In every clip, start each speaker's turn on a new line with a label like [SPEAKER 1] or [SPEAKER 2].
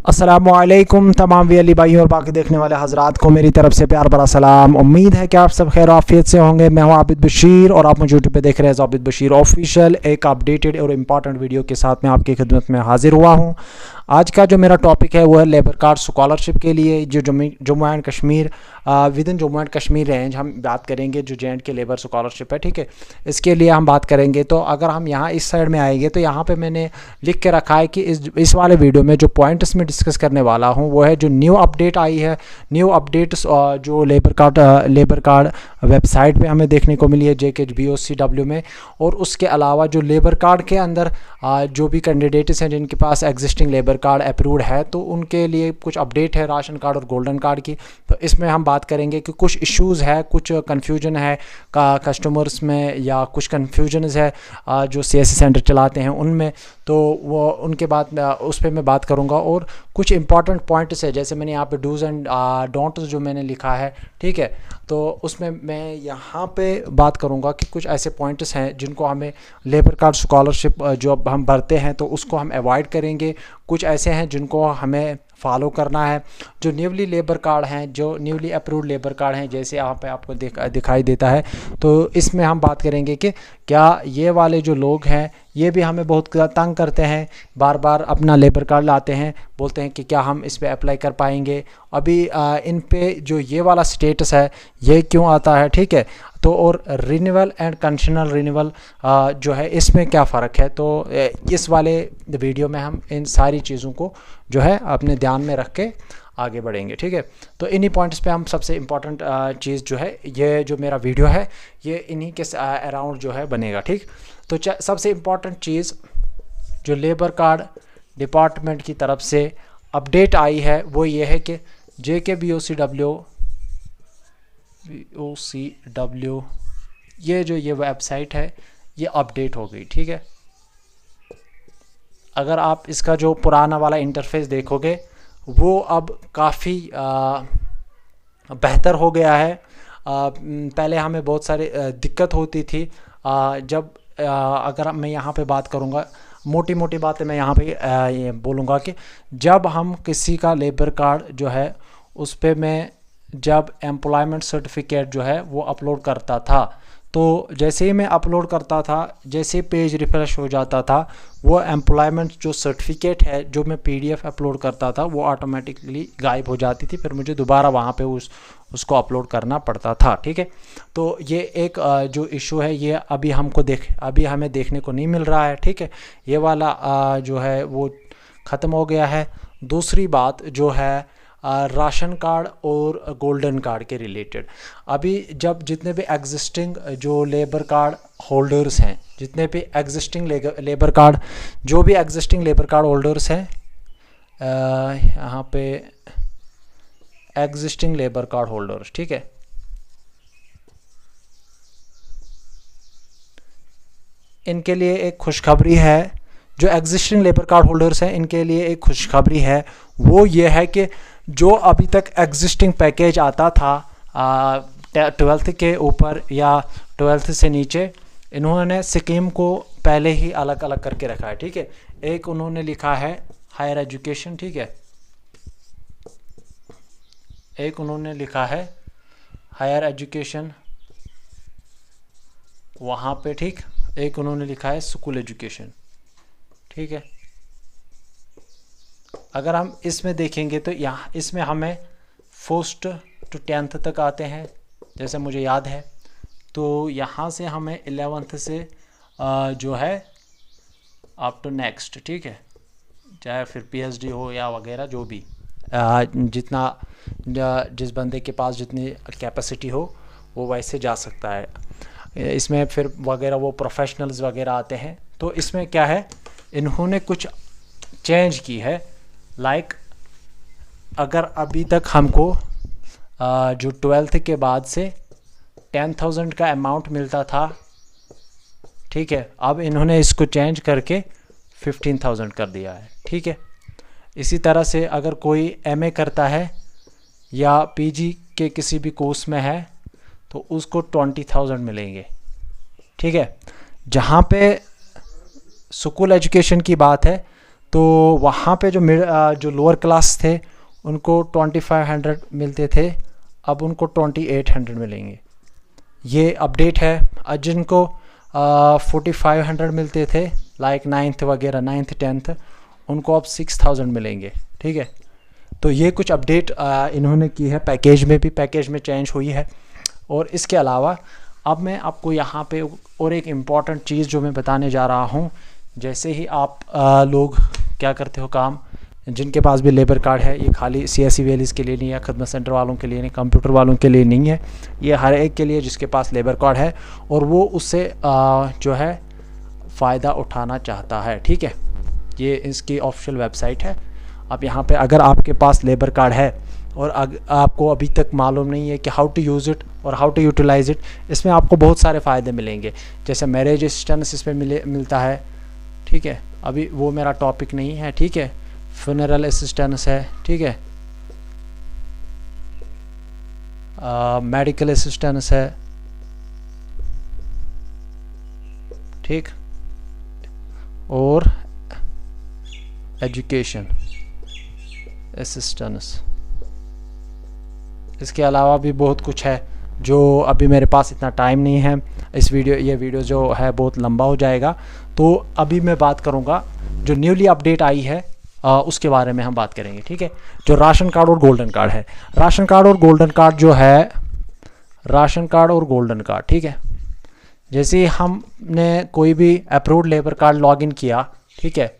[SPEAKER 1] अस्सलामुअलैकुम तमाम वी अली भाइयों और बाकी देखने वाले हजरात को मेरी तरफ से प्यार भरा सलाम। उम्मीद है कि आप सब खैर आफियत से होंगे। मैं हूं आबिद बशीर और आप मुझे यूट्यूब पे देख रहे हैं आबिद बशीर ऑफिशियल। एक अपडेटेड और इम्पॉर्टेंट वीडियो के साथ मैं आपकी खिदमत में हाजिर हुआ हूं। आज का जो मेरा टॉपिक है वो है लेबर कार्ड स्कॉलरशिप के लिए जो Jammu and Kashmir with in Jammu and Kashmir range हम बात करेंगे जो जे एंड के लेबर स्कॉलरशिप है, ठीक है। इसके लिए हम बात करेंगे। तो अगर हम यहाँ इस साइड में आएंगे तो यहाँ पे मैंने लिख के रखा है कि इस वाले वीडियो में जो पॉइंट्स में डिस्कस करने वाला हूँ वो है जो न्यू अपडेट आई है, न्यू अपडेट्स जो लेबर कार्ड वेबसाइट पे हमें देखने को मिली है JKBOCW में। और उसके अलावा जो लेबर कार्ड के अंदर जो भी कैंडिडेट्स हैं जिनके पास एग्जिस्टिंग लेबर कार्ड अप्रूव्ड है तो उनके लिए कुछ अपडेट है राशन कार्ड और गोल्डन कार्ड की। तो इसमें हम बात करेंगे कि कुछ इश्यूज़ है, कुछ कन्फ्यूजन है कस्टमर्स में या कुछ कन्फ्यूजन्स है जो CSC सेंटर चलाते हैं उनमें। तो वो उनके बाद उस पर मैं बात करूंगा। और कुछ इंपॉर्टेंट पॉइंट्स है जैसे मैंने यहाँ पे डूज एंड डोंट्स जो मैंने लिखा है, ठीक है। तो उसमें मैं यहाँ पे बात करूँगा कि कुछ ऐसे पॉइंट्स हैं जिनको हमें लेबर कार्ड स्कॉलरशिप जो हम भरते हैं तो उसको हम अवॉइड करेंगे। कुछ ऐसे हैं जिनको हमें फॉलो करना है। जो न्यूली लेबर कार्ड हैं, जो न्यूली अप्रूव्ड लेबर कार्ड हैं, जैसे यहाँ पे आपको दिखाई देता है, तो इसमें हम बात करेंगे कि क्या ये वाले जो लोग हैं ये भी हमें बहुत तंग करते हैं, बार बार अपना लेबर कार्ड लाते हैं, बोलते हैं कि क्या हम इस पे अप्लाई कर पाएंगे, अभी इन पे जो ये वाला स्टेटस है ये क्यों आता है, ठीक है। तो और रिन्यूअल एंड कंडीशनल रिन्यूअल जो है इसमें क्या फ़र्क है। तो इस वाले वीडियो में हम इन सारी चीज़ों को जो है अपने ध्यान में रख के आगे बढ़ेंगे, ठीक है। तो इन्हीं पॉइंट्स पे हम सबसे इम्पॉर्टेंट चीज़ जो है ये जो मेरा वीडियो है ये इन्हीं के अराउंड जो है बनेगा, ठीक। तो सबसे इम्पॉर्टेंट चीज़ जो लेबर कार्ड डिपार्टमेंट की तरफ से अपडेट आई है वो ये है कि JKBOCW ये वेबसाइट है ये अपडेट हो गई, ठीक है। अगर आप इसका जो पुराना वाला इंटरफेस देखोगे वो अब काफ़ी बेहतर हो गया है। पहले हमें बहुत सारी दिक्कत होती थी जब अगर मैं यहाँ पे बात करूँगा, मोटी मोटी बातें मैं यहाँ पे ये बोलूँगा कि जब हम किसी का लेबर कार्ड जो है उस पर मैं जब एम्प्लॉयमेंट सर्टिफिकेट जो है वो अपलोड करता था तो जैसे ही मैं अपलोड करता था, जैसे पेज रिफ्रेश हो जाता था, वो एम्प्लॉयमेंट जो सर्टिफिकेट है जो मैं PDF अपलोड करता था वो ऑटोमेटिकली गायब हो जाती थी। फिर मुझे दोबारा वहाँ पे उसको अपलोड करना पड़ता था, ठीक है। तो ये एक जो इशू है ये अभी हमें देखने को नहीं मिल रहा है, ठीक है। ये वाला जो है वो ख़त्म हो गया है। दूसरी बात जो है राशन कार्ड और गोल्डन कार्ड के रिलेटेड, अभी जब जितने भी एग्जिस्टिंग जो लेबर कार्ड होल्डर्स हैं, जितने भी एग्जिस्टिंग लेबर कार्ड जो भी एग्जिस्टिंग लेबर कार्ड होल्डर्स हैं, यहाँ पे एग्जिस्टिंग लेबर कार्ड होल्डर्स, ठीक है, इनके लिए एक खुशखबरी है। जो एग्जिस्टिंग लेबर कार्ड होल्डर्स हैं इनके लिए एक खुशखबरी है, वो ये है कि जो अभी तक एग्जिस्टिंग पैकेज आता था 12th के ऊपर या 12th से नीचे, इन्होंने स्कीम को पहले ही अलग अलग करके रखा है, ठीक है। एक उन्होंने लिखा है हायर एजुकेशन, ठीक है, एक उन्होंने लिखा है हायर एजुकेशन वहाँ पे, ठीक। एक उन्होंने लिखा है स्कूल एजुकेशन, ठीक है। अगर हम इसमें देखेंगे तो यहाँ इसमें हमें 1st to 10th तक आते हैं जैसे मुझे याद है। तो यहाँ से हमें 11th से जो है अप टू नेक्स्ट, ठीक है, चाहे फिर PhD हो या वगैरह जो भी जितना जिस बंदे के पास जितनी कैपेसिटी हो वो वैसे जा सकता है। इसमें फिर वगैरह वो प्रोफेशनल्स वगैरह आते हैं। तो इसमें क्या है, इन्होंने कुछ चेंज की है। लाइक अगर अभी तक हमको जो 12th के बाद से 10,000 का अमाउंट मिलता था, ठीक है, अब इन्होंने इसको चेंज करके 15,000 कर दिया है, ठीक है। इसी तरह से अगर कोई MA करता है या PG के किसी भी कोर्स में है तो उसको 20,000 मिलेंगे, ठीक है। जहाँ पे स्कूल एजुकेशन की बात है तो वहाँ पे जो लोअर क्लास थे उनको 2500 मिलते थे, अब उनको 2800 मिलेंगे। ये अपडेट है। जिनको 4500 मिलते थे लाइक 9th वगैरह 9th 10th, उनको अब 6000 मिलेंगे। ठीक है, तो ये कुछ अपडेट इन्होंने की है। पैकेज में चेंज हुई है। और इसके अलावा अब मैं आपको यहाँ पे और एक इम्पॉर्टेंट चीज़ जो मैं बताने जा रहा हूँ, जैसे ही आप लोग क्या करते हो काम, जिनके पास भी लेबर कार्ड है, ये खाली CSE वैलीज़ के लिए नहीं है, खदमत सेंटर वालों के लिए नहीं, कंप्यूटर वालों के लिए नहीं है, ये हर एक के लिए जिसके पास लेबर कार्ड है और वो उससे जो है फ़ायदा उठाना चाहता है। ठीक है, ये इसकी ऑफिशियल वेबसाइट है। अब यहाँ पे अगर आपके पास लेबर कार्ड है और आपको अभी तक मालूम नहीं है कि हाउ टू यूज़ इट और हाउ टू यूटिलाइज़ इट, इसमें आपको बहुत सारे फ़ायदे मिलेंगे। जैसे मैरिज असिस्टेंस इसमें मिलता है। ठीक है, अभी वो मेरा टॉपिक नहीं है। ठीक है, फ्यूनरल असिस्टेंस है। ठीक है, मेडिकल असिस्टेंस है। ठीक, और एजुकेशन असिस्टेंस। इसके अलावा भी बहुत कुछ है जो अभी मेरे पास इतना टाइम नहीं है। ये वीडियो जो है बहुत लंबा हो जाएगा, तो अभी मैं बात करूँगा जो न्यूली अपडेट आई है उसके बारे में हम बात करेंगे। ठीक है, जो राशन कार्ड और गोल्डन कार्ड है। राशन कार्ड और गोल्डन कार्ड जो है, राशन कार्ड और गोल्डन कार्ड, ठीक है, जैसे ही हमने कोई भी अप्रूव्ड लेबर कार्ड लॉगिन किया, ठीक है,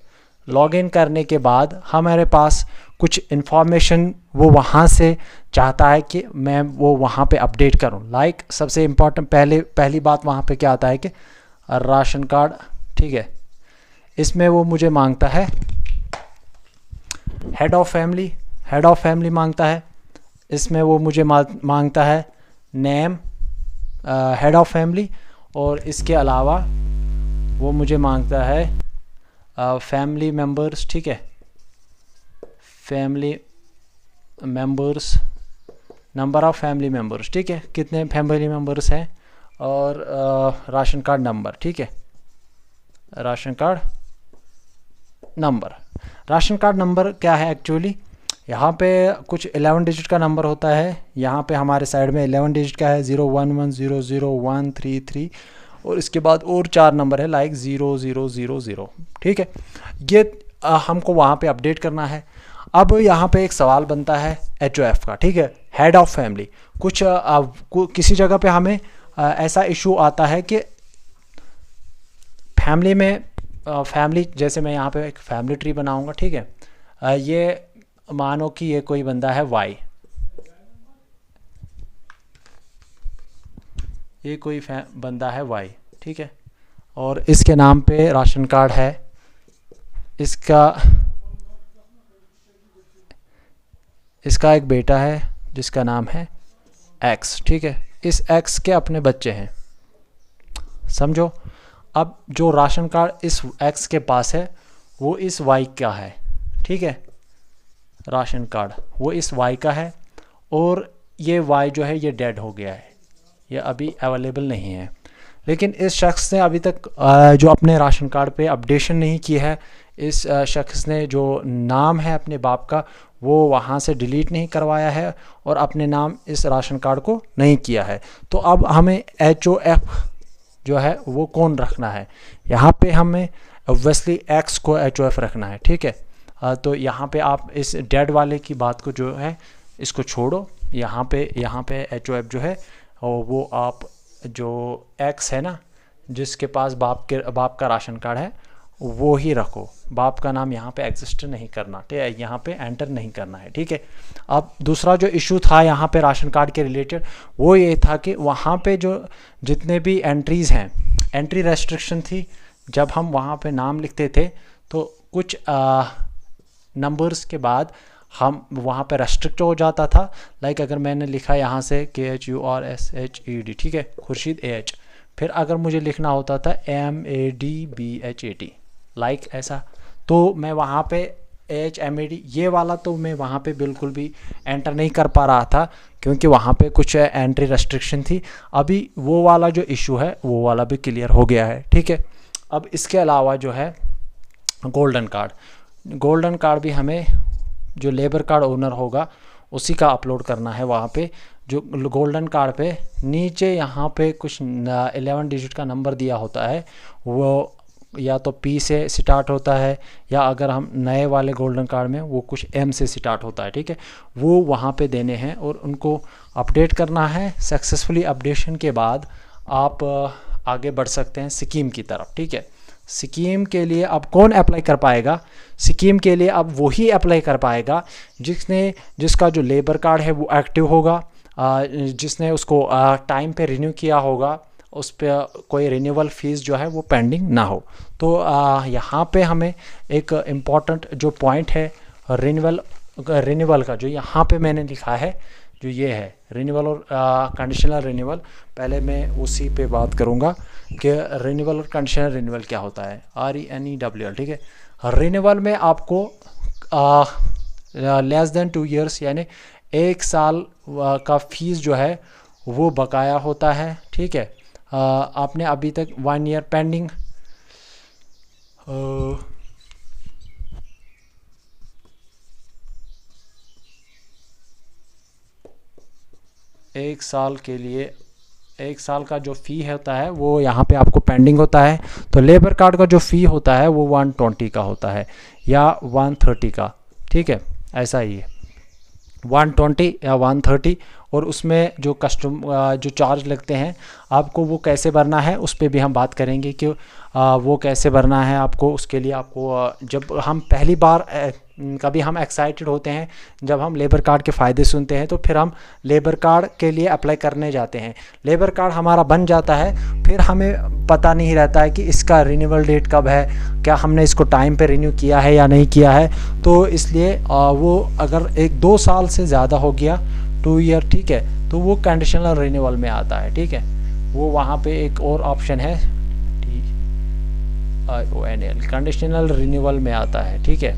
[SPEAKER 1] लॉगिन करने के बाद हमारे पास कुछ इन्फॉर्मेशन वो वहाँ से चाहता है कि मैं वो वहाँ पे अपडेट करूँ। लाइक सबसे इम्पोर्टेंट पहली बात वहाँ पे क्या आता है कि राशन कार्ड। ठीक है, इसमें वो मुझे मांगता है हेड ऑफ फैमिली मांगता है। इसमें वो मुझे मांगता है नेम हेड ऑफ फैमिली, और इसके अलावा वो मुझे मांगता है फैमिली मेंबर्स। ठीक है, family members, number of family members. ठीक है, कितने फैमिली मेंबर्स हैं, और राशन कार्ड नंबर। ठीक है, राशन कार्ड नंबर क्या है एक्चुअली, यहाँ पे कुछ 11 डिजिट का नंबर होता है। यहाँ पे हमारे साइड में 11 डिजिट का है 01100133, और इसके बाद और 4 नंबर है लाइक 0000। ठीक है, ये हमको वहाँ पे अपडेट करना है। अब यहाँ पे एक सवाल बनता है HOF का। ठीक है, हेड ऑफ फैमिली। किसी जगह पे हमें ऐसा इशू आता है कि फैमिली जैसे मैं यहाँ पे एक फैमिली ट्री बनाऊँगा। ठीक है, ये मानो कि ये कोई बंदा है Y, ये कोई बंदा है Y। ठीक है, और इसके नाम पे राशन कार्ड है। इसका एक बेटा है जिसका नाम है X। ठीक है, इस X के अपने बच्चे हैं, समझो। अब जो राशन कार्ड इस X के पास है वो इस Y का है। ठीक है, राशन कार्ड वो इस Y का है, और ये Y जो है ये डेड हो गया है, ये अभी अवेलेबल नहीं है। लेकिन इस शख्स ने अभी तक जो अपने राशन कार्ड पे अपडेशन नहीं की है। इस शख्स ने जो नाम है अपने बाप का वो वहाँ से डिलीट नहीं करवाया है और अपने नाम इस राशन कार्ड को नहीं किया है। तो अब हमें HOF जो है वो कौन रखना है, यहाँ पे हमें ऑब्वियसली X को HOF रखना है। ठीक है, तो यहाँ पे आप इस डेड वाले की बात को जो है इसको छोड़ो। यहाँ पे HOF जो है वो आप जो X है ना, जिसके पास बाप का राशन कार्ड है वो ही रखो। बाप का नाम यहाँ पे एग्जिस्ट नहीं करना, ठीक है, यहाँ पे एंटर नहीं करना है। ठीक है, अब दूसरा जो इशू था यहाँ पे राशन कार्ड के रिलेटेड वो ये था कि वहाँ पे जो जितने भी एंट्रीज़ हैं, एंट्री रेस्ट्रिक्शन थी। जब हम वहाँ पे नाम लिखते थे तो कुछ नंबर्स के बाद हम वहाँ पे रेस्ट्रिक्ट हो जाता था। लाइक अगर मैंने लिखा यहाँ से KHURSHED, ठीक है, खुर्शीद AH, फिर अगर मुझे लिखना होता था MADBHAT, लाइक ऐसा, तो मैं वहाँ पे HMAD ये वाला तो मैं वहाँ पे बिल्कुल भी एंटर नहीं कर पा रहा था, क्योंकि वहाँ पे कुछ एंट्री रेस्ट्रिक्शन थी। अभी वो वाला जो इशू है वो वाला भी क्लियर हो गया है। ठीक है, अब इसके अलावा जो है गोल्डन गोल्डन कार्ड भी हमें जो लेबर कार्ड ओनर होगा उसी का अपलोड करना है। वहाँ पे जो गोल्डन कार्ड पे नीचे यहाँ पे कुछ 11 डिजिट का नंबर दिया होता है, वो या तो P से स्टार्ट होता है, या अगर हम नए वाले गोल्डन कार्ड में वो कुछ M से स्टार्ट होता है, ठीक है। वो वहाँ पे देने हैं और उनको अपडेट करना है। सक्सेसफुली अपडेशन के बाद आप आगे बढ़ सकते हैं स्कीम की तरफ, ठीक है। स्कीम के लिए अब कौन अप्लाई कर पाएगा? स्कीम के लिए अब वही अप्लाई कर पाएगा जिसका जो लेबर कार्ड है वो एक्टिव होगा, जिसने उसको टाइम पे रिन्यू किया होगा, उस पर कोई रिन्यूअल फीस जो है वो पेंडिंग ना हो। तो यहाँ पे हमें एक इम्पॉर्टेंट जो पॉइंट है रिन्यूअल का, जो यहाँ पे मैंने लिखा है, जो ये है रिन्यूअल और कंडीशनल रिन्यूअल, पहले मैं उसी पे बात करूँगा कि रिन्यूअल और कंडीशनल रिन्यूअल क्या होता है। RENEWL, ठीक है। रिन्यूअल में आपको लेस देन 2 ईयर्स यानी 1 साल का फीस जो है वो बकाया होता है, ठीक है। आपने अभी तक 1 ईयर पेंडिंग एक साल के लिए 1 साल का जो फ़ी होता है वो यहाँ पे आपको पेंडिंग होता है। तो लेबर कार्ड का जो फ़ी होता है वो 120 का होता है या 130 का, ठीक है, ऐसा ही है 120 या 130। और उसमें जो जो चार्ज लगते हैं आपको वो कैसे भरना है उस पर भी हम बात करेंगे कि वो कैसे भरना है आपको। उसके लिए आपको जब हम पहली बार कभी हम एक्साइटेड होते हैं जब हम लेबर कार्ड के फ़ायदे सुनते हैं, तो फिर हम लेबर कार्ड के लिए अप्लाई करने जाते हैं। लेबर कार्ड हमारा बन जाता है, फिर हमें पता नहीं रहता है कि इसका रिन्यूअल डेट कब है, क्या हमने इसको टाइम पे रिन्यू किया है या नहीं किया है। तो इसलिए वो अगर 1-2 साल से ज़्यादा हो गया, 2 ईयर, ठीक है, तो वो कंडीशनल रिन्यूअल में आता है, ठीक है। वो वहाँ पे एक और ऑप्शन है TIONL, कंडीशनल रिन्यूअल में आता है, ठीक है।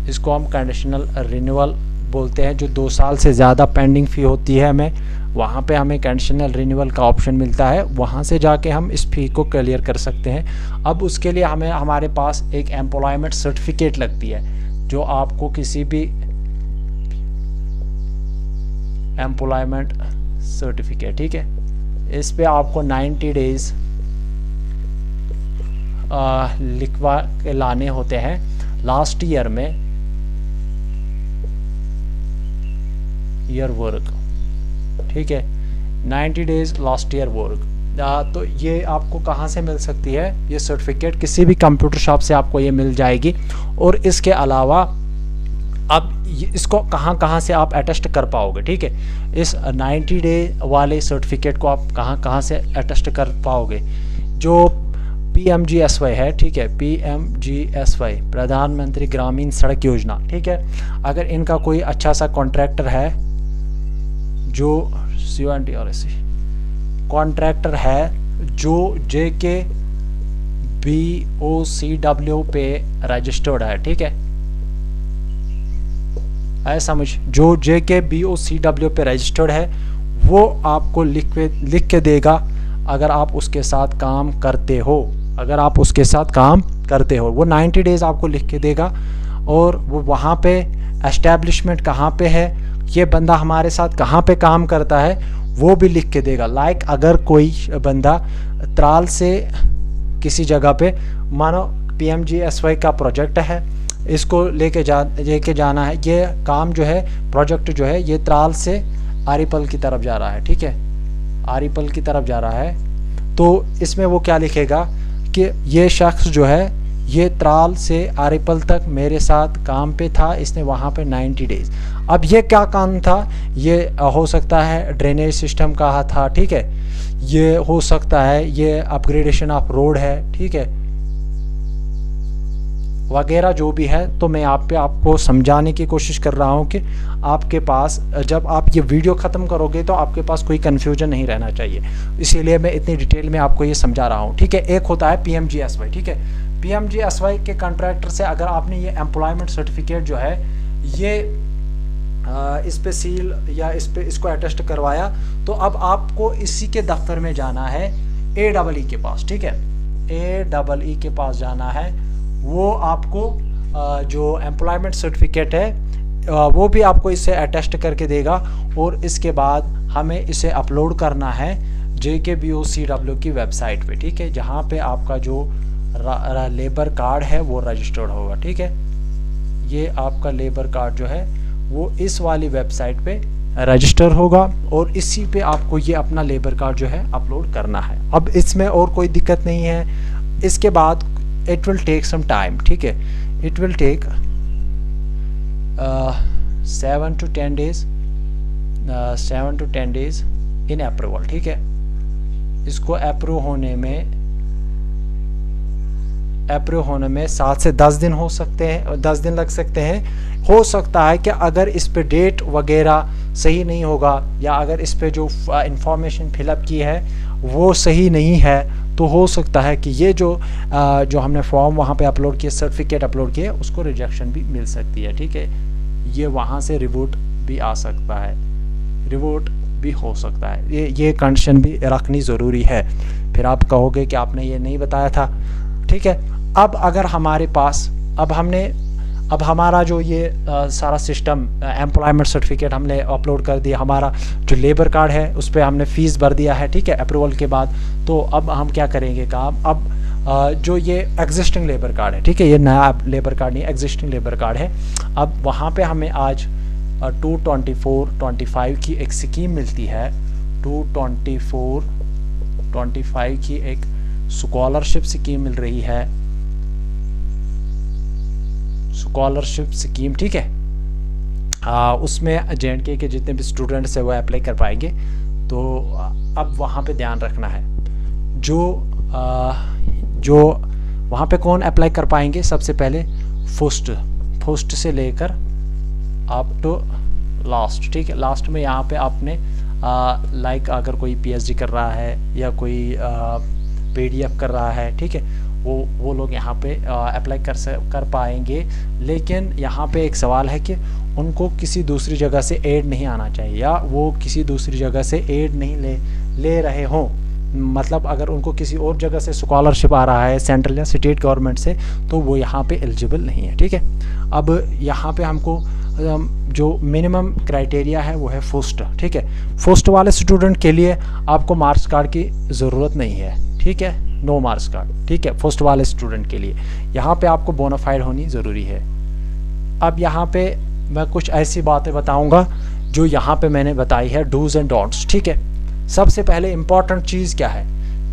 [SPEAKER 1] इसको हम कंडीशनल रिन्यूअल बोलते हैं। जो 2 साल से ज़्यादा पेंडिंग फ़ी होती है हमें, वहाँ पे हमें कंडीशनल रिन्यूअल का ऑप्शन मिलता है, वहाँ से जाके हम इस फ़ी को क्लियर कर सकते हैं। अब उसके लिए हमारे पास एक एम्प्लॉयमेंट सर्टिफिकेट लगती है, जो आपको किसी भी एम्प्लॉयमेंट सर्टिफिकेट, ठीक है, इस पे आपको 90 डेज़ लिखवा के लाने होते हैं लास्ट ईयर में ईयर वर्क, ठीक है, 90 डेज़ लास्ट ईयर वर्क। तो ये आपको कहाँ से मिल सकती है? ये सर्टिफिकेट किसी भी कंप्यूटर शॉप से आपको ये मिल जाएगी। और इसके अलावा अब इसको कहाँ से आप अटेस्ट कर पाओगे, ठीक है। इस 90 डे वाले सर्टिफिकेट को आप कहाँ से अटेस्ट कर पाओगे? जो PMGSY है, ठीक है, PMGSY प्रधानमंत्री ग्रामीण सड़क योजना, ठीक है। अगर इनका कोई अच्छा सा कॉन्ट्रैक्टर है, जो CONTRAC कॉन्ट्रैक्टर है जो JKBOCW पे रजिस्टर्ड है, ठीक है, ऐसा समझ, जो JKBOCW पे रजिस्टर्ड है वो आपको लिख के देगा अगर आप उसके साथ काम करते हो। अगर आप उसके साथ काम करते हो वो 90 डेज़ आपको लिख के देगा। और वो वहाँ पे एस्टैब्लिशमेंट कहाँ पे है, ये बंदा हमारे साथ कहाँ पे काम करता है, वो भी लिख के देगा। लाइक अगर कोई बंदा त्राल से किसी जगह पे, मानो PMGSY का प्रोजेक्ट है, इसको लेके जाना है, ये काम जो है, प्रोजेक्ट जो है, ये त्राल से आरीपल की तरफ जा रहा है, ठीक है, आरीपल की तरफ जा रहा है। तो इसमें वो क्या लिखेगा कि ये शख्स जो है ये त्राल से आरीपल तक मेरे साथ काम पे था, इसने वहाँ पे 90 डेज़। अब ये क्या काम था? ये हो सकता है ड्रेनेज सिस्टम का था, ठीक है, ये हो सकता है ये अपग्रेडेशन ऑफ रोड है, ठीक है, वगैरह जो भी है। तो मैं आपको समझाने की कोशिश कर रहा हूँ कि आपके पास जब आप ये वीडियो ख़त्म करोगे तो आपके पास कोई कन्फ्यूजन नहीं रहना चाहिए, इसीलिए मैं इतनी डिटेल में आपको ये समझा रहा हूँ, ठीक है। एक होता है PMGSY, ठीक है, PMGSY के कॉन्ट्रैक्टर से अगर आपने ये एम्प्लॉयमेंट सर्टिफिकेट जो है ये इस पे सील या इसको अटेस्ट करवाया, तो अब आपको इसी के दफ्तर में जाना है AEE के पास, ठीक है, AEE के पास जाना है। वो आपको जो एम्प्लॉयमेंट सर्टिफिकेट है वो भी आपको इसे अटेस्ट करके देगा। और इसके बाद हमें इसे अपलोड करना है JKBOCW की वेबसाइट पे, ठीक है, जहाँ पे आपका जो लेबर कार्ड है वो रजिस्टर्ड होगा। ठीक है, ये आपका लेबर कार्ड जो है वो इस वाली वेबसाइट पे रजिस्टर होगा और इसी पे आपको ये अपना लेबर कार्ड जो है अपलोड करना है। अब इसमें और कोई दिक्कत नहीं है। इसके बाद it will take some time, ठीक है, it will take 7 to 10 days, 7 to 10 days in approval. ठीक है, इसको अप्रूव होने में 7 से 10 दिन हो सकते हैं, 10 दिन लग सकते हैं। हो सकता है कि अगर इस पे डेट वगैरह सही नहीं होगा या अगर इस पे जो इंफॉर्मेशन फिलअप की है वो सही नहीं है तो हो सकता है कि ये जो हमने फॉर्म वहाँ पे अपलोड किया, सर्टिफिकेट अपलोड किया, उसको रिजेक्शन भी मिल सकती है। ठीक है, ये वहाँ से रिवोट भी आ सकता है, रिवोट भी हो सकता है। ये कंडीशन भी रखनी ज़रूरी है। फिर आप कहोगे कि आपने ये नहीं बताया था। ठीक है, अब अगर हमारे पास अब हमारा जो ये सारा सिस्टम एम्प्लॉयमेंट सर्टिफिकेट हमने अपलोड कर दिया, हमारा जो लेबर कार्ड है उस पर हमने फ़ीस भर दिया है, ठीक है, अप्रूवल के बाद। तो अब हम क्या करेंगे काम, अब जो ये एग्जिस्टिंग लेबर कार्ड है, ठीक है, ये नया लेबर कार्ड नहीं, एग्जिस्टिंग लेबर कार्ड है। अब वहाँ पे हमें आज 224-25 की एक स्कीम मिलती है, 224-25 की एक स्कॉलरशिप स्कीम मिल रही है, स्कॉलरशिप स्कीम। ठीक है, उसमें JNK के जितने भी स्टूडेंट्स हैं वो अप्लाई कर पाएंगे। तो अब वहाँ पे ध्यान रखना है, जो वहाँ पे कौन अप्लाई कर पाएंगे, सबसे पहले फर्स्ट से लेकर अप टू लास्ट। ठीक है, लास्ट में यहाँ पे आपने लाइक अगर कोई PhD कर रहा है या कोई PDF कर रहा है, ठीक है, वो लोग यहाँ पे अप्लाई कर पाएंगे। लेकिन यहाँ पे एक सवाल है कि उनको किसी दूसरी जगह से एड नहीं आना चाहिए या वो किसी दूसरी जगह से एड नहीं ले रहे हों। मतलब अगर उनको किसी और जगह से स्कॉलरशिप आ रहा है, सेंट्रल या स्टेट गवर्नमेंट से, तो वो यहाँ पे एलिजिबल नहीं है। ठीक है, अब यहाँ पे हमको जो मिनिमम क्राइटेरिया है वो है फर्स्ट। ठीक है, फर्स्ट वाले स्टूडेंट के लिए आपको मार्क्स कार्ड की ज़रूरत नहीं है। ठीक है, नो मार्क्स कार्ड। ठीक है, फर्स्ट वाले स्टूडेंट के लिए यहाँ पे आपको बोनाफाइड होनी ज़रूरी है। अब यहाँ पे मैं कुछ ऐसी बातें बताऊँगा जो यहाँ पे मैंने बताई है, डूज़ एंड डोंट्स। ठीक है, सबसे पहले इम्पॉर्टेंट चीज़ क्या है,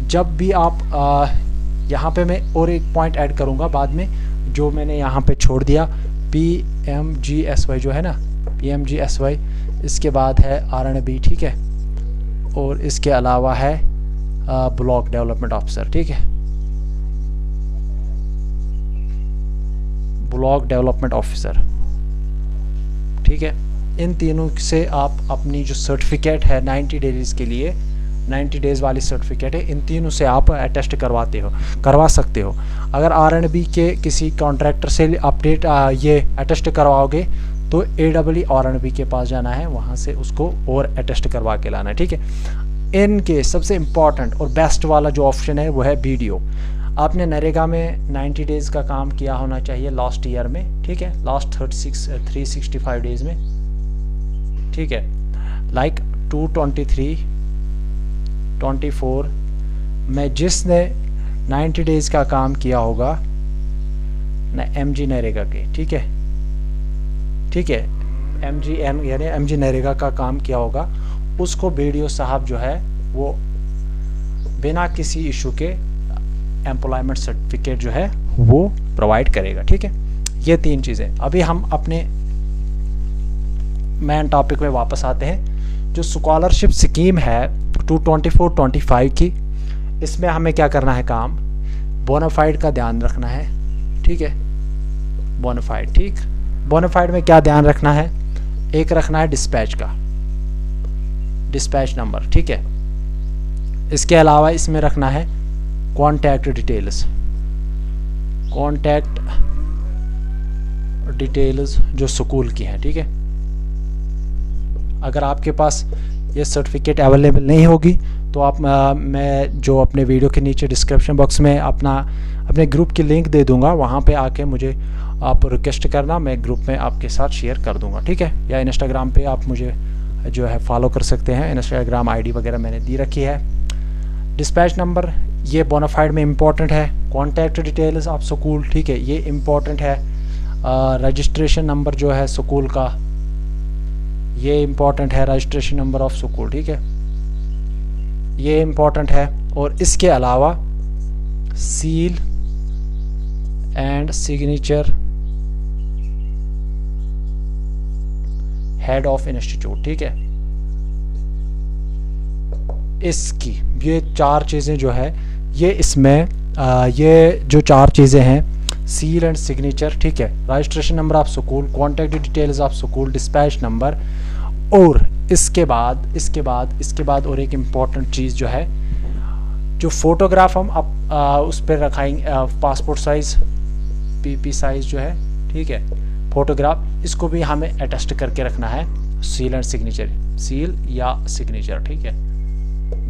[SPEAKER 1] जब भी आप यहाँ पे मैं और एक पॉइंट ऐड करूँगा बाद में, जो मैंने यहाँ पे छोड़ दिया, PMGSY जो है ना, PMGSY, इसके बाद है RNB। ठीक है, और इसके अलावा है ब्लॉक डेवलपमेंट ऑफिसर। ठीक है, ब्लॉक डेवलपमेंट ऑफिसर। ठीक है, इन तीनों से आप अपनी जो सर्टिफिकेट है 90 डेज के लिए, 90 डेज़ वाली सर्टिफिकेट है, इन तीनों से आप अटेस्ट करवा सकते हो। अगर RNB के किसी कॉन्ट्रैक्टर से अपडेट ये अटेस्ट करवाओगे तो AEE RNB के पास जाना है, वहाँ से उसको और अटेस्ट करवा के लाना है। ठीक है, इनके सबसे इम्पॉर्टेंट और बेस्ट वाला जो ऑप्शन है वो है BDO। आपने नरेगा में 90 डेज़ का काम किया होना चाहिए लास्ट ईयर में। ठीक है, लास्ट 365 डेज़ में। ठीक है, लाइक 223-24 में जिसने 90 डेज़ का काम किया होगा न MG नरेगा के। ठीक है, ठीक है, MGN यानी MG नरेगा का काम किया होगा, उसको BDO साहब जो है वो बिना किसी इशू के एम्प्लॉयमेंट सर्टिफिकेट जो है वो प्रोवाइड करेगा। ठीक है, ये तीन चीज़ें। अभी हम अपने मेन टॉपिक में वापस आते हैं। जो स्कॉलरशिप स्कीम है 224-25 की, इसमें हमें क्या करना है काम, बोनाफाइड का ध्यान रखना है। ठीक है, बोनाफाइड। ठीक, बोनाफाइड में क्या ध्यान रखना है, एक रखना है डिस्पैच का, डिस्पैच नंबर। ठीक है, इसके अलावा इसमें रखना है कॉन्टैक्ट डिटेल्स, कॉन्टैक्ट डिटेल्स जो स्कूल की हैं। ठीक है, अगर आपके पास ये सर्टिफिकेट अवेलेबल नहीं होगी तो आप मैं जो अपने वीडियो के नीचे डिस्क्रिप्शन बॉक्स में अपना अपने ग्रुप की लिंक दे दूंगा, वहाँ पे आके मुझे आप रिक्वेस्ट करना, मैं ग्रुप में आपके साथ शेयर कर दूंगा, ठीक है। या इंस्टाग्राम पे आप मुझे जो है फॉलो कर सकते हैं, इंस्टाग्राम आईडी वगैरह मैंने दी रखी है। डिस्पैच नंबर ये बोनाफाइड में इम्पॉर्टेंट है। कॉन्टैक्ट डिटेल्स ऑफ स्कूल, ठीक है, ये इम्पॉर्टेंट है। रजिस्ट्रेशन नंबर जो है स्कूल का, ये इम्पॉर्टेंट है, रजिस्ट्रेशन नंबर ऑफ स्कूल, ठीक है, ये इम्पॉर्टेंट है। और इसके अलावा seal and signature head of institute, ठीक है, इसकी ये 4 चीज़ें जो है ये इसमें ये जो 4 चीज़ें हैं, सील एंड सिग्नेचर, ठीक है, registration number of school, contact details of school, dispatch number, और इसके बाद और एक इम्पॉर्टेंट चीज़ जो है, जो फोटोग्राफ हम उस पर रखाएंगे, पासपोर्ट साइज़ पीपी साइज़ जो है, ठीक है, फोटोग्राफ, इसको भी हमें अटेस्ट करके रखना है, सील एंड सिग्नेचर, सील या सिग्नेचर, ठीक है।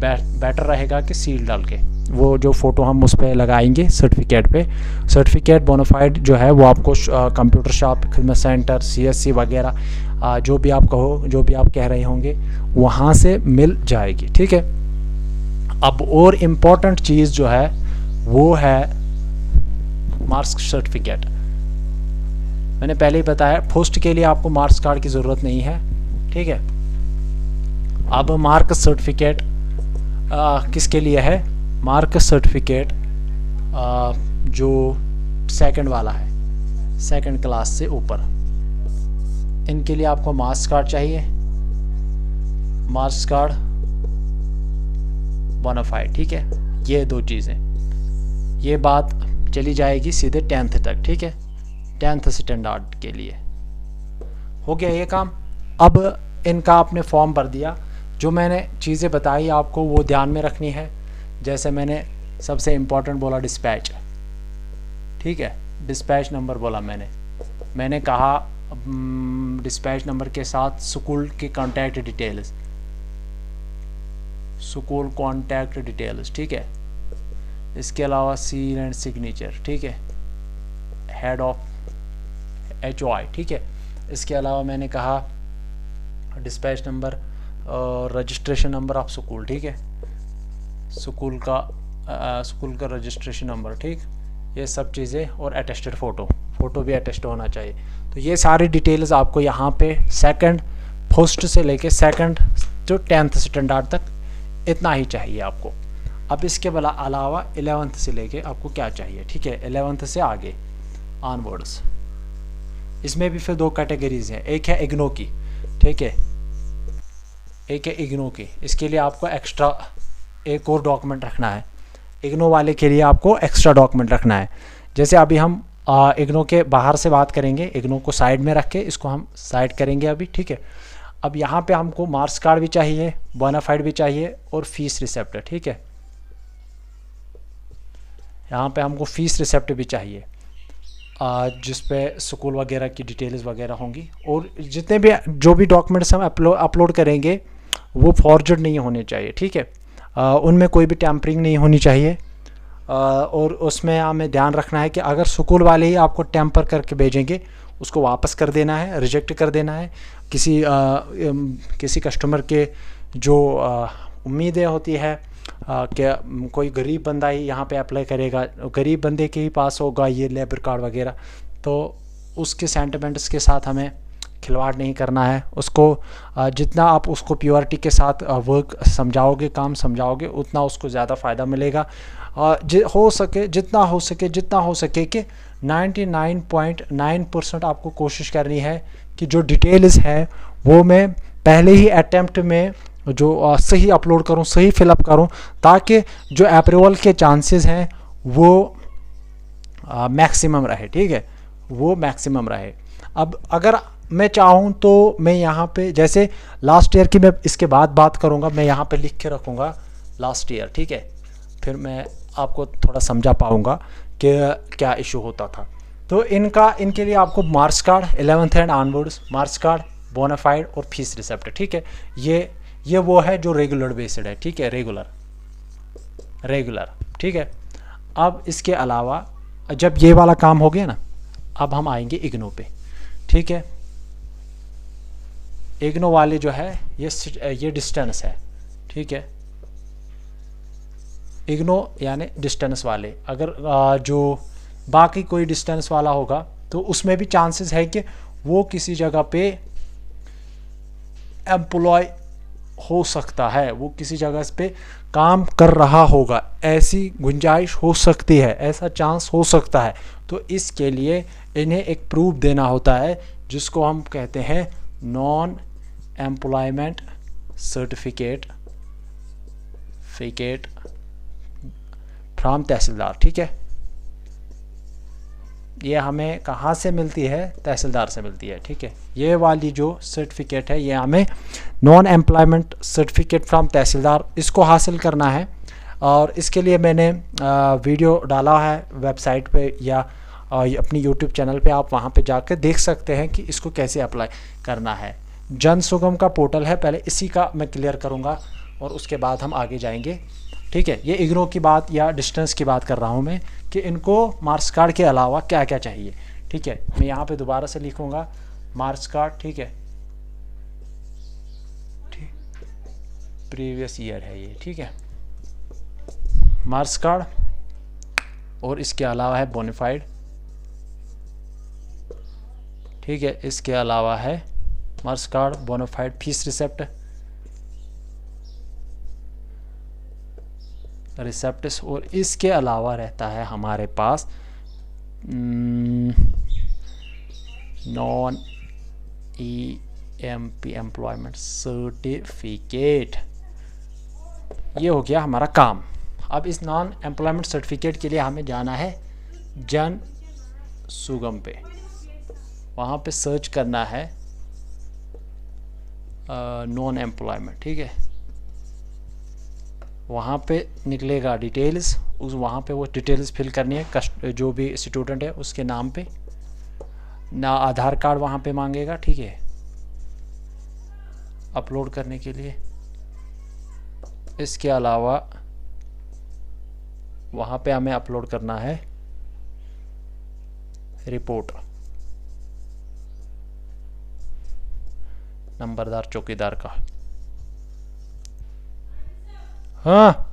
[SPEAKER 1] बेटर रहेगा कि सील डाल के वो जो फ़ोटो हम उस पर लगाएंगे सर्टिफिकेट पे, सर्टिफिकेट बोनाफाइड जो है वो आपको कंप्यूटर शॉप, खिदमत सेंटर, सीएससी वगैरह जो भी आप कहो, जो भी आप कह रहे होंगे वहाँ से मिल जाएगी, ठीक है। अब और इम्पॉर्टेंट चीज़ जो है वो है मार्क्स सर्टिफिकेट। मैंने पहले ही बताया पोस्ट के लिए आपको मार्क्स कार्ड की ज़रूरत नहीं है, ठीक है। अब मार्क्स सर्टिफिकेट किसके लिए है? मार्क्स सर्टिफिकेट जो सेकंड वाला है, सेकंड क्लास से ऊपर, इनके लिए आपको मार्क्स कार्ड चाहिए, मार्क्स कार्ड, बोनाफाइड, ठीक है। ये 2 चीज़ें, ये बात चली जाएगी सीधे 10th तक, ठीक है, 10th स्टैंडर्ड के लिए हो गया ये काम। अब इनका आपने फॉर्म भर दिया, जो मैंने चीज़ें बताई आपको वो ध्यान में रखनी है। जैसे मैंने सबसे इम्पोर्टेंट बोला डिस्पैच, ठीक है, डिस्पैच नंबर बोला मैंने कहा डिस्पैच नंबर के साथ स्कूल की contact details, school contact details, ठीक है। इसके अलावा सील एंड सिग्नेचर, ठीक है, हेड ऑफ HOI, ठीक है। इसके अलावा मैंने कहा डिस्पैच नंबर और रजिस्ट्रेशन नंबर ऑफ स्कूल, ठीक है, स्कूल का रजिस्ट्रेशन नंबर, ठीक, ये सब चीज़ें, और अटेस्टेड फ़ोटो भी अटेस्ट होना चाहिए। तो ये सारी डिटेल्स आपको यहाँ पे सेकंड फर्स्ट से लेके सेकंड जो 10th स्टैंडर्ड तक इतना ही चाहिए आपको। अब इसके अलावा 11th से लेके आपको क्या चाहिए, ठीक है, 11th से आगे ऑनवर्ड्स। इसमें भी फिर 2 कैटेगरीज हैं, एक है इग्नो की, ठीक है, एक है इग्नो की। इसके लिए आपको एक्स्ट्रा एक और डॉक्यूमेंट रखना है, इग्नो वाले के लिए आपको एक्स्ट्रा डॉक्यूमेंट रखना है। जैसे अभी हम इग्नो के बाहर से बात करेंगे, इग्नो को साइड में रख के इसको हम साइड करेंगे अभी, ठीक है। अब यहाँ पे हमको मार्क्स कार्ड भी चाहिए, बोनाफाइड भी चाहिए, और फीस रिसिप्ट, ठीक है, यहाँ पे हमको फीस रिसिप्ट भी चाहिए, जिस पे स्कूल वगैरह की डिटेल्स वगैरह होंगी। और जितने भी जो भी डॉक्यूमेंट्स हम अपलोड करेंगे वो फॉर्जर्ड नहीं होने चाहिए, ठीक है, उनमें कोई भी टैम्परिंग नहीं होनी चाहिए। और उसमें हमें ध्यान रखना है कि अगर स्कूल वाले ही आपको टैम्पर करके भेजेंगे उसको वापस कर देना है, रिजेक्ट कर देना है। किसी कस्टमर के जो उम्मीदें होती है कि कोई गरीब बंदा ही यहाँ पे अप्लाई करेगा, गरीब बंदे के ही पास होगा ये लेबर कार्ड वगैरह, तो उसके सेंटिमेंट्स के साथ हमें खिलवाड़ नहीं करना है। उसको जितना आप उसको प्योरिटी के साथ वर्क समझाओगे, काम समझाओगे, उतना उसको ज़्यादा फ़ायदा मिलेगा। जितना हो सके कि 99.9% आपको कोशिश करनी है कि जो डिटेल्स है वो मैं पहले ही अटैम्प्ट में जो सही अपलोड करूं, सही फिलअप करूं, ताकि जो अप्रूवल के चांसेस हैं वो मैक्सिमम रहे, ठीक है, वो मैक्सिमम रहे। अब अगर मैं चाहूँ तो मैं यहाँ पे जैसे लास्ट ईयर की मैं इसके बाद बात करूँगा, मैं यहाँ पे लिख के रखूँगा लास्ट ईयर, ठीक है, फिर मैं आपको थोड़ा समझा पाऊँगा कि क्या इशू होता था। तो इनके लिए आपको marks card 11th and onwards, marks card, bonafide और फीस रिसिप्ट, ठीक है, ये वो है जो रेगुलर बेस्ड है, ठीक है, रेगुलर, ठीक है। अब इसके अलावा जब ये वाला काम हो गया ना, अब हम आएंगे इग्नो पे। ठीक है, इग्नो वाले जो है ये डिस्टेंस है। ठीक है, इग्नो यानी डिस्टेंस वाले। अगर जो बाकी कोई डिस्टेंस वाला होगा तो उसमें भी चांसेस है कि वो किसी जगह पे एम्प्लॉय हो सकता है, वो किसी जगह पे काम कर रहा होगा, ऐसी गुंजाइश हो सकती है, ऐसा चांस हो सकता है। तो इसके लिए इन्हें एक प्रूफ देना होता है जिसको हम कहते हैं नॉन एम्प्लॉयमेंट सर्टिफिकेट फ्रॉम तहसीलदार। ठीक है, ये हमें कहाँ से मिलती है? तहसीलदार से मिलती है। ठीक है, ये वाली जो सर्टिफिकेट है ये हमें नॉन एम्प्लॉयमेंट सर्टिफिकेट फ्रॉम तहसीलदार, इसको हासिल करना है। और इसके लिए मैंने वीडियो डाला है वेबसाइट पे या अपनी यूट्यूब चैनल पे, आप वहाँ पे जाकर देख सकते हैं कि इसको कैसे अप्लाई करना है। जन सुगम का पोर्टल है, पहले इसी का मैं क्लियर करूँगा और उसके बाद हम आगे जाएंगे। ठीक है, ये इग्नो की बात या डिस्टेंस की बात कर रहा हूँ मैं कि इनको मार्क्स कार्ड के अलावा क्या क्या चाहिए। ठीक है, मैं यहाँ पे दोबारा से लिखूँगा मार्क्स कार्ड। ठीक है, प्रीवियस ईयर है ये। ठीक है, मार्क्स कार्ड और इसके अलावा है बोनाफाइड। ठीक है, इसके अलावा है marks card, bonafide, fees receipt, receipts, और इसके अलावा रहता है हमारे पास नॉन EMP एम्प्लॉयमेंट सर्टिफिकेट। ये हो गया हमारा काम। अब इस नॉन एम्प्लॉयमेंट सर्टिफिकेट के लिए हमें जाना है जन सुगम पे, वहाँ पे सर्च करना है नॉन एम्प्लॉयमेंट। ठीक है, वहाँ पे निकलेगा डिटेल्स, उस वहाँ पे वो डिटेल्स फिल करनी है जो भी स्टूडेंट है उसके नाम पे ना। आधार कार्ड वहाँ पे मांगेगा। ठीक है, अपलोड करने के लिए। इसके अलावा वहाँ पे हमें अपलोड करना है रिपोर्ट, नंबरदार चौकीदार का। हाँ,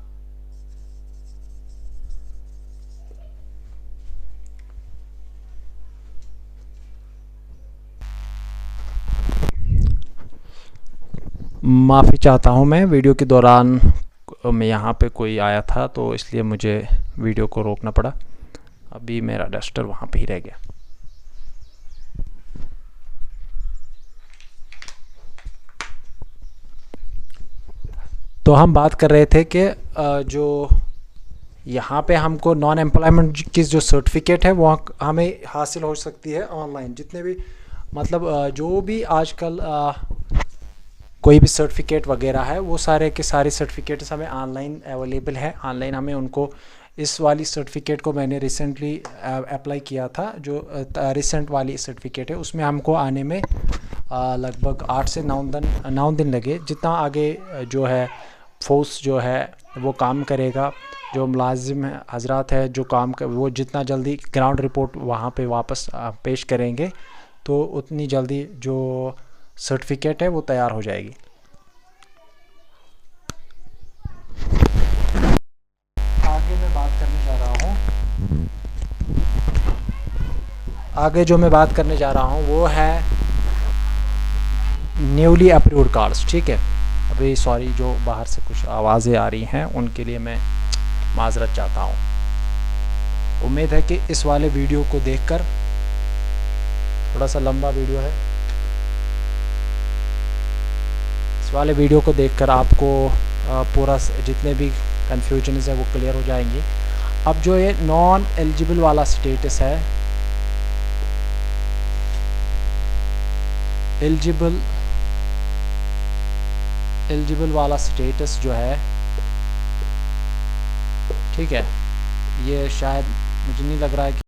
[SPEAKER 1] माफ़ी चाहता हूँ, मैं वीडियो के दौरान मैं यहाँ पे कोई आया था तो इसलिए मुझे वीडियो को रोकना पड़ा। अभी मेरा डस्टर वहाँ पे ही रह गया। तो हम बात कर रहे थे कि जो यहाँ पे हमको नॉन एम्प्लॉयमेंट की जो सर्टिफिकेट है वो हमें हासिल हो सकती है ऑनलाइन। जितने भी मतलब जो भी आजकल कोई भी सर्टिफिकेट वगैरह है वो सारे के सारे सर्टिफिकेट्स हमें ऑनलाइन अवेलेबल है। ऑनलाइन हमें उनको, इस वाली सर्टिफिकेट को मैंने रिसेंटली अप्लाई किया था, जो रिसेंट वाली सर्टिफिकेट है उसमें हमको आने में लगभग 8 से 9 दिन लगे। जितना आगे जो है फोर्स जो है वो काम करेगा, जो मुलाजिम हजरात है जो काम कर, वो जितना जल्दी ग्राउंड रिपोर्ट वहाँ पे वापस पेश करेंगे तो उतनी जल्दी जो सर्टिफिकेट है वो तैयार हो जाएगी। आगे मैं बात करने जा रहा हूँ, आगे जो मैं बात करने जा रहा हूँ वो है न्यूली अप्रूव्ड कार्ड्स। ठीक है, अभी सॉरी जो बाहर से कुछ आवाज़ें आ रही हैं उनके लिए मैं माजरत चाहता हूँ। उम्मीद है कि इस वाले वीडियो को देखकर, थोड़ा सा लंबा वीडियो है, इस वाले वीडियो को देखकर आपको पूरा जितने भी कन्फ्यूजन है वो क्लियर हो जाएंगे। अब जो ये नॉन एलिजिबल वाला स्टेटस है, एलिजिबल वाला स्टेटस जो है, ठीक है, ये शायद मुझे नहीं लग रहा है कि